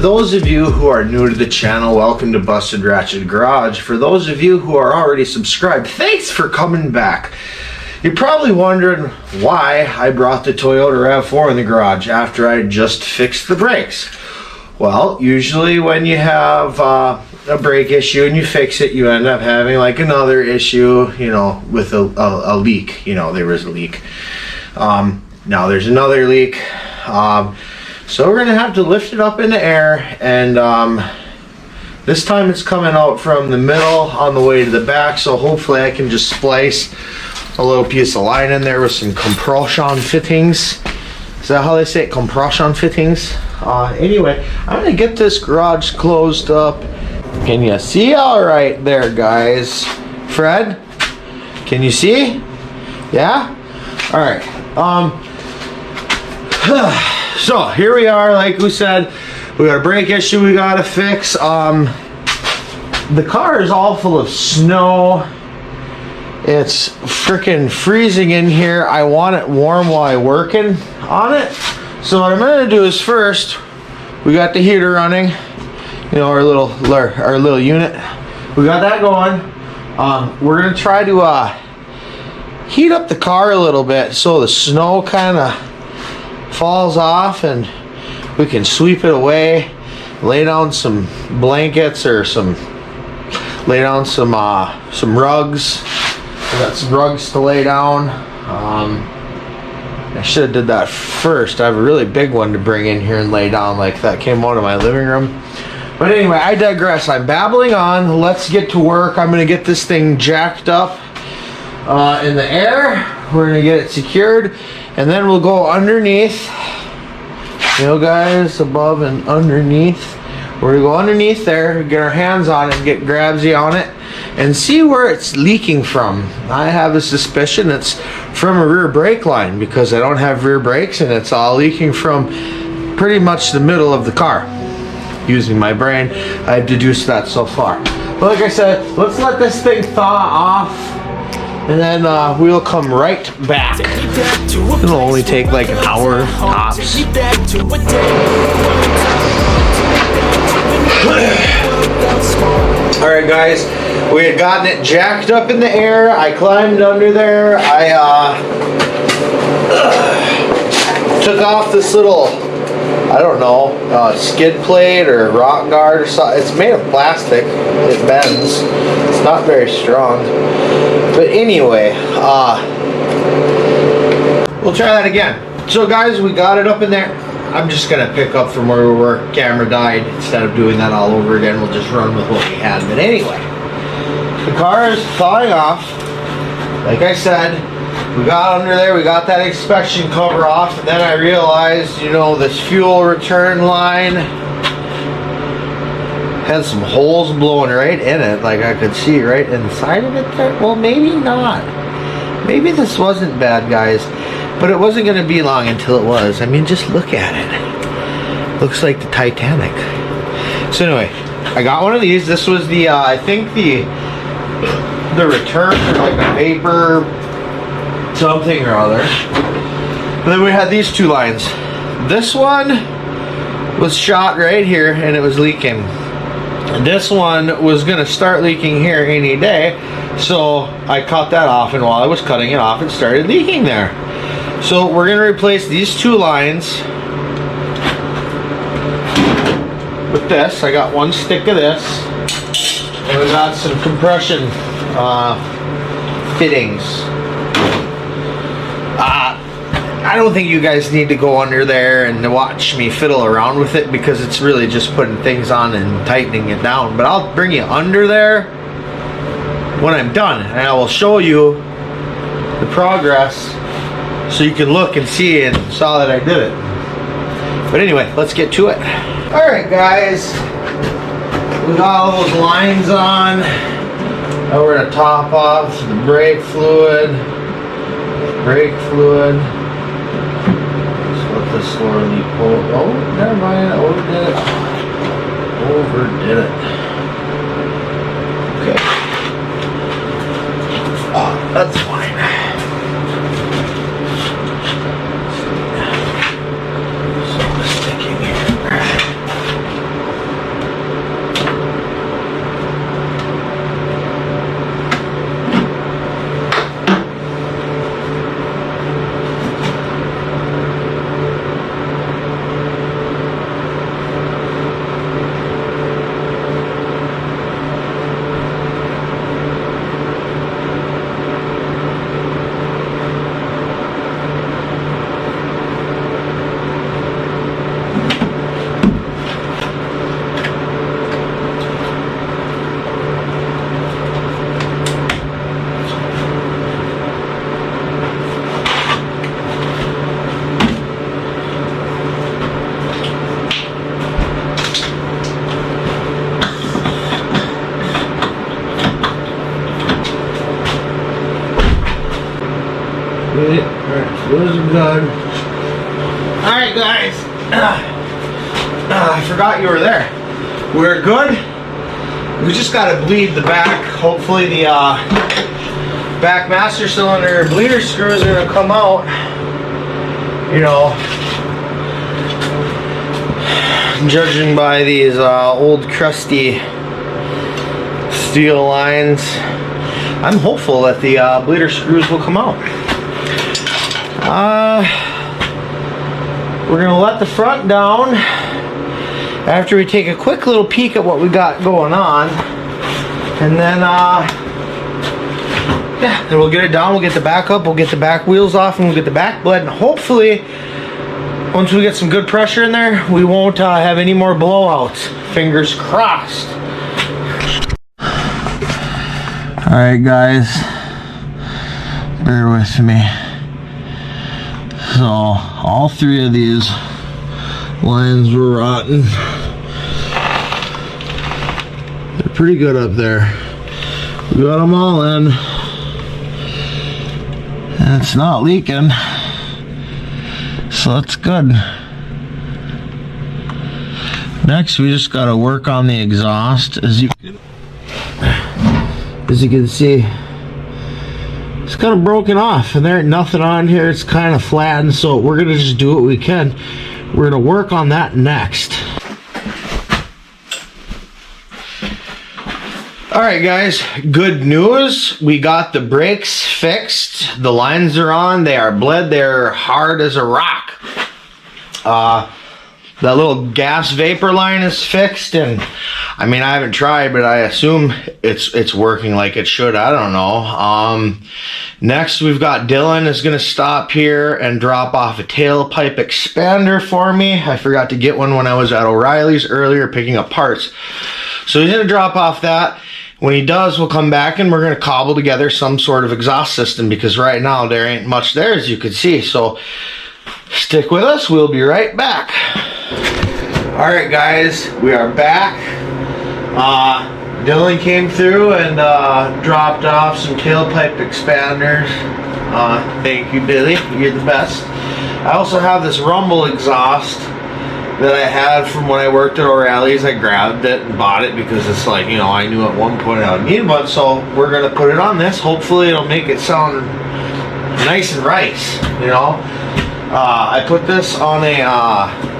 those of you who are new to the channel, welcome to Busted Ratchet Garage. For those of you who are already subscribed, thanks for coming back. You're probably wondering why I brought the Toyota RAV4 in the garage after I just fixed the brakes. Well, usually when you have a brake issue and you fix it, you end up having like another issue, you know, with a leak. You know, there was a leak. Now there's another leak. So we're gonna have to lift it up in the air, and this time it's coming out from the middle on the way to the back, so hopefully I can just splice a little piece of line in there with some compression fittings. Is that how they say it? Compression fittings? Anyway, I'm gonna get this garage closed up. Can you see all right there, guys? Fred, can you see? Yeah? All right. So here we are, like we said, we got a brake issue we gotta fix. The car is all full of snow. It's freaking freezing in here. I want it warm while I'm working on it. So what I'm gonna do is first, we got the heater running, you know, our little unit. We got that going. We're gonna try to heat up the car a little bit so the snow kind of falls off and we can sweep it away, lay down some blankets or lay down some rugs. We got some rugs to lay down. I should have did that first. I have a really big one to bring in here and lay down, like that came out of my living room. But anyway, I digress. I'm babbling on. Let's get to work. I'm gonna get this thing jacked up in the air. We're gonna get it secured, and then we'll go underneath, you know, guys, above and underneath. We're gonna go underneath there, get our hands on it, get grabsy on it, and see where it's leaking from. I have a suspicion it's from a rear brake line because I don't have rear brakes, and it's all leaking from pretty much the middle of the car. Using my brain, I've deduced that so far. But like I said, let's let this thing thaw off, and then we'll come right back. It'll only take like an hour tops. Alright guys, we had gotten it jacked up in the air. I climbed under there. I took off this little, I don't know, skid plate or rock guard or something. It's made of plastic. It bends. It's not very strong. But anyway, we'll try that again. So guys, we got it up in there. I'm just gonna pick up from where we were. Camera died. Instead of doing that all over again, we'll just run with what we had. But anyway, the car is thawing off. Like I said, we got under there, we got that inspection cover off, and then I realized, you know, this fuel return line had some holes blowing right in it, like I could see right inside of it there. Well, maybe not. Maybe this wasn't bad, guys, but it wasn't going to be long until it was. I mean, just look at it. Looks like the Titanic. So anyway, I got one of these. This was the, I think the return for like a vapor something or other. And then we had these two lines. This one was shot right here and it was leaking. This one was gonna start leaking here any day, so I cut that off, and while I was cutting it off, it started leaking there. So we're gonna replace these two lines with this. I got one stick of this, and we got some compression fittings. I don't think you guys need to go under there and watch me fiddle around with it, because it's really just putting things on and tightening it down. But I'll bring you under there when I'm done, and I will show you the progress so you can look and see and saw that I did it. But anyway, let's get to it. Alright guys, we got all those lines on. Now we're going to top off the brake fluid. Slowly pull. Oh, never mind. I overdid it. Okay. Oh, that's fine. So sticking here. Good. Alright, so those are good. Alright guys. I forgot you were there. We're good. We just gotta bleed the back. Hopefully the back master cylinder bleeder screws are gonna come out. You know, judging by these old crusty steel lines, I'm hopeful that the bleeder screws will come out. We're gonna let the front down after we take a quick little peek at what we got going on, and then yeah, then we'll get it down, we'll get the back up, we'll get the back wheels off, and we'll get the back bled, and hopefully once we get some good pressure in there, we won't have any more blowouts. Fingers crossed. Alright guys, bear with me. So all three of these lines were rotten. They're pretty good up there. We got them all in, and it's not leaking, so that's good. Next, we just got to work on the exhaust. As you can see, it's kind of broken off, and there ain't nothing on here. It's kind of flattened, so we're gonna just do what we can. We're gonna work on that next. Alright guys, good news. We got the brakes fixed. The lines are on. They are bled. They're hard as a rock. That little gas vapor line is fixed, and I mean, I haven't tried, but I assume it's working like it should. I don't know. Next, we've got Dylan is going to stop here and drop off a tailpipe expander for me. I forgot to get one when I was at O'Reilly's earlier picking up parts. So he's going to drop off that. When he does, we'll come back and we're going to cobble together some sort of exhaust system, because right now there ain't much there, as you can see. So stick with us. We'll be right back. Alright guys, we are back. Dylan came through and dropped off some tailpipe expanders. Thank you, Billy. You're the best. I also have this Rumble exhaust that I had from when I worked at O'Reilly's. I grabbed it and bought it because it's like, you know, I knew at one point I would need one. So we're going to put it on this. Hopefully it'll make it sound nice and right, you know. I put this on a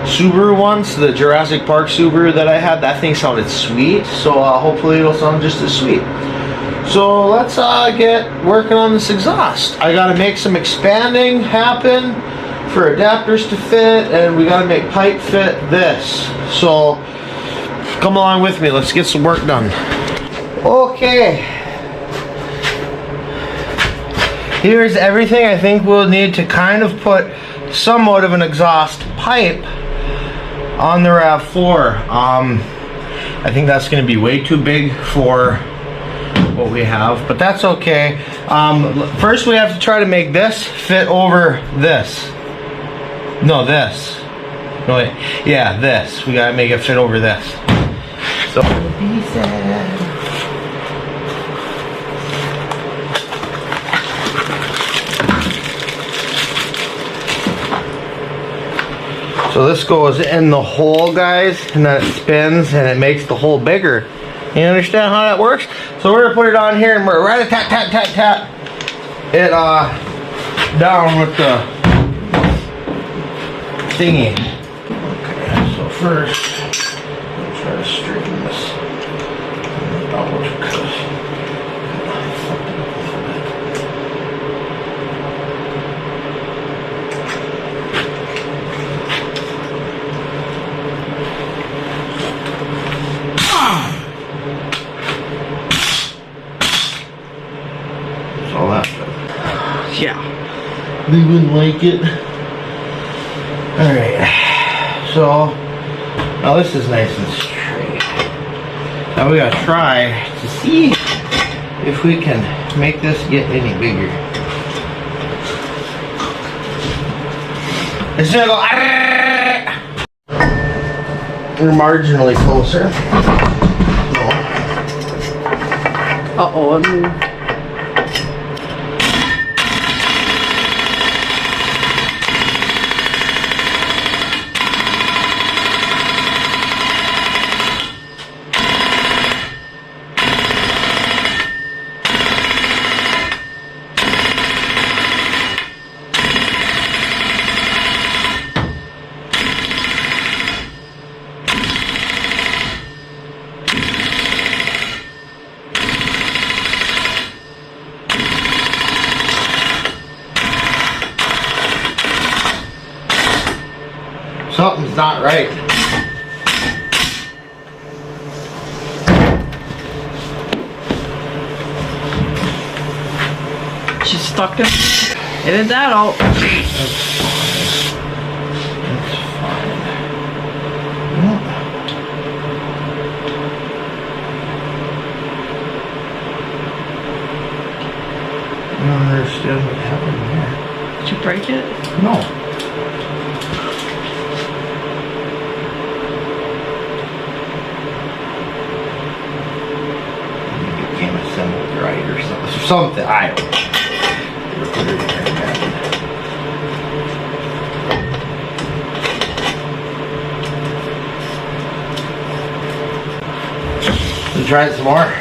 Subaru once, the Jurassic Park Subaru that I had. That thing sounded sweet, so hopefully it'll sound just as sweet. So let's get working on this exhaust. I gotta make some expanding happen for adapters to fit, and we gotta make pipe fit this. So come along with me, let's get some work done. Okay, here's everything I think we'll need to kind of put somewhat of an exhaust pipe on the RAV4. I think that's going to be way too big for what we have, but that's okay. First we have to try to make this fit over this. No, this. No, wait. Yeah, this. We got to make it fit over this. So So this goes in the hole, guys, and then it spins and it makes the hole bigger. You understand how that works? So we're gonna put it on here and we're right tap tap tap tap it down with the thingy. Okay, so first I'm try to straighten this out because all that stuff. Yeah, they wouldn't like it. Alright, so now this is nice and straight. Now we gotta try to see if we can make this get any bigger. It's gonna go. We're marginally closer. Uh-oh, it moved. Something's not right. She's stuck in. Edit that out. That's fine. I don't understand what happened here. Did you break it? No. Maybe it came assembled right or something. I don't know. Let's try it some more.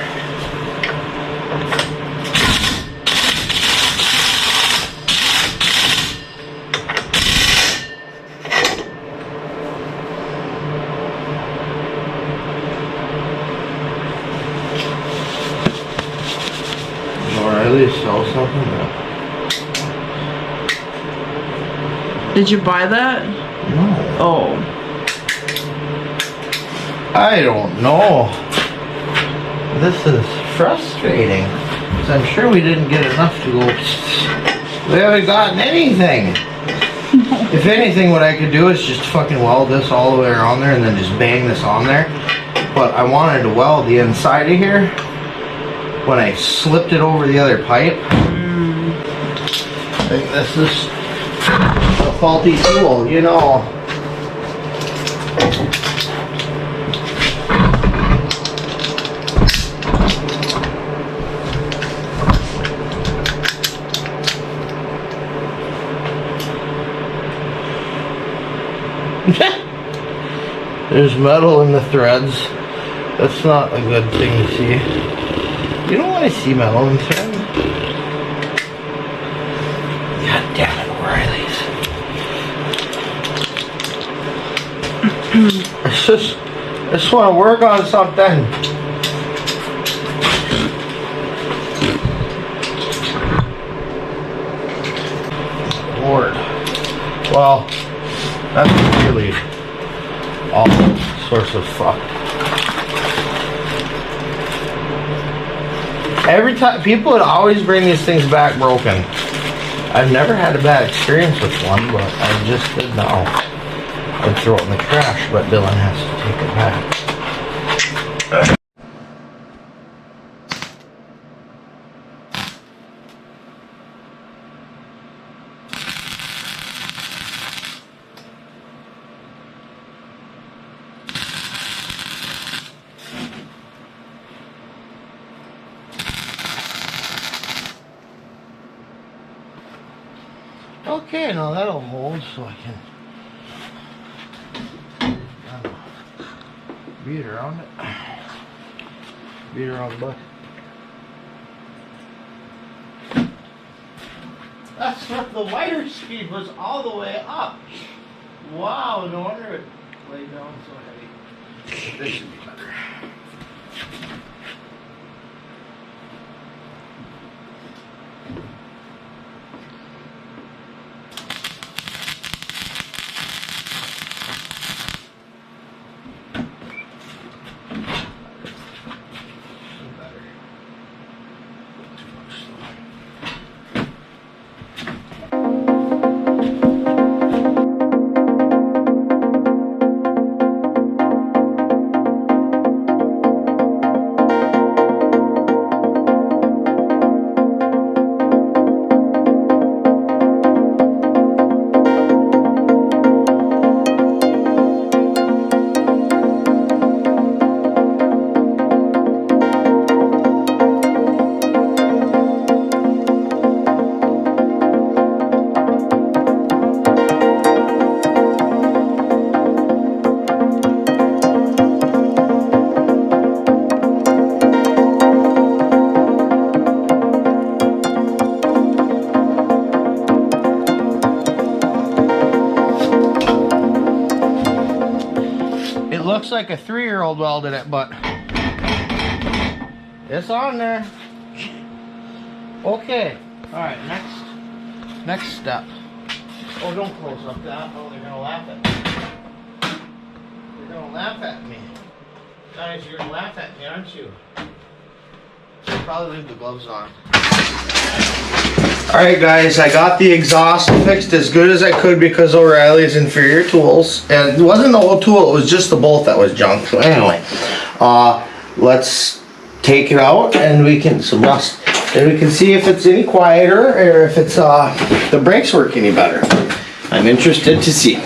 O'Reilly sell something? Did you buy that? No. Oh. I don't know. This is frustrating. Because I'm sure we didn't get enough to go. We haven't gotten anything. If anything, what I could do is just fucking weld this all the way around there and then just bang this on there. But I wanted to weld the inside of here when I slipped it over the other pipe. I think this is a faulty tool, you know. There's metal in the threads. That's not a good thing to see. You don't want to see metal in threads. God damn it, O'Reilly's. I just want to work on something. Lord. Well, that's really all sorts of fucked. Every time, people would always bring these things back broken. I've never had a bad experience with one, but I just did now. I'd throw it in the trash, but Dylan has to take it back. Okay, now that'll hold so I can beat around it. Beat around the butt. That's what the wire speed was all the way up. Wow, no wonder it laid down so heavy. This should be better. Looks like a 3-year-old welded it, but it's on there. Okay. Alright, next step. Oh, don't close up that. Oh, they're gonna laugh at me. You're gonna laugh at me. Guys, you're gonna laugh at me, aren't you? I'll probably leave the gloves on. Alright guys, I got the exhaust fixed as good as I could because O'Reilly's inferior tools. And it wasn't the whole tool, it was just the bolt that was junk. So anyway, let's take it out and we can, some rust. And we can see if it's any quieter or if it's the brakes work any better. I'm interested to see.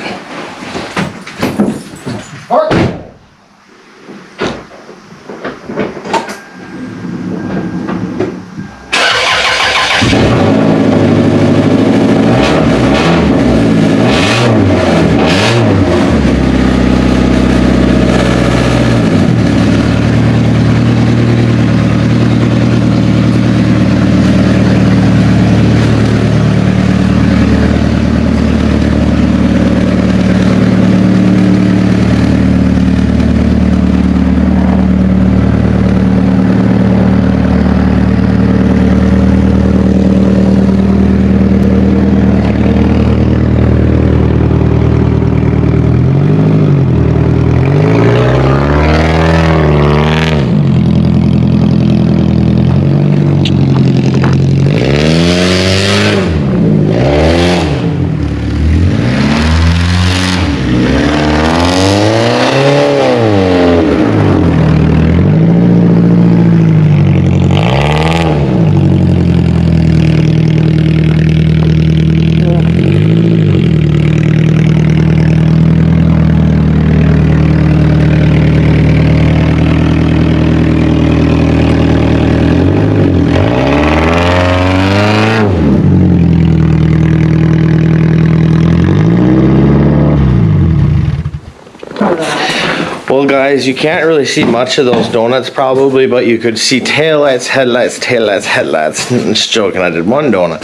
Well guys, you can't really see much of those donuts probably, but you could see taillights, headlights, taillights, headlights. Just joking, I did one donut.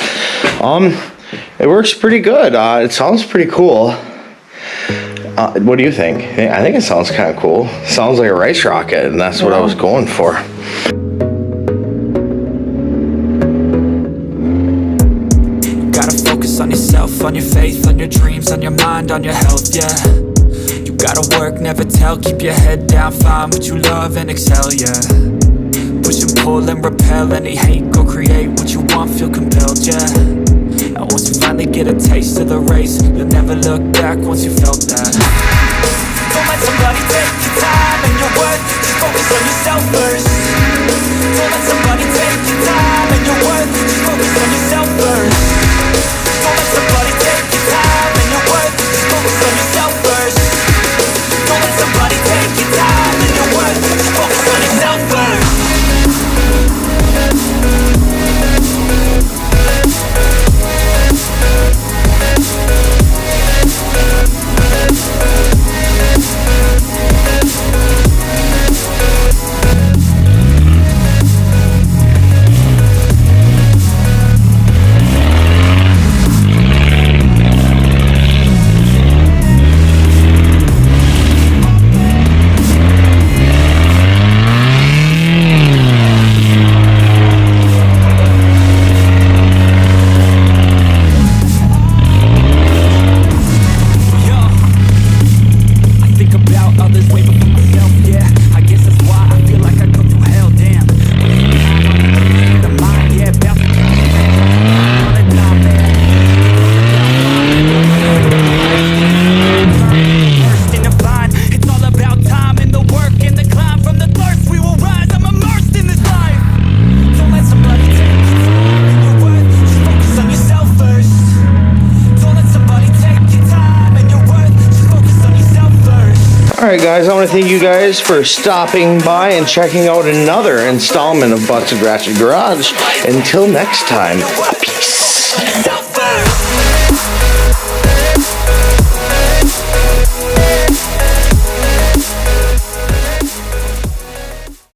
It works pretty good. It sounds pretty cool. What do you think? I think it sounds kind of cool. Sounds like a rice rocket, and that's what I was going for. Gotta focus on yourself, on your faith, on your dreams, on your mind, on your health, yeah. Gotta work, never tell, keep your head down, find what you love and excel, yeah. Push and pull and repel any hate, go create what you want, feel compelled, yeah. And once you finally get a taste of the race, you'll never look back once you felt that. Don't let somebody take your time and your worth, just focus on yourself first. Don't let somebody take your time and your worth, just focus on yourself first. Don't let somebody take your time and your worth, just focus on yourself first. Don't let somebody take your time and your worth, just focus on yourself first. Alright guys, I want to thank you guys for stopping by and checking out another installment of Busted Ratchet Garage. Until next time,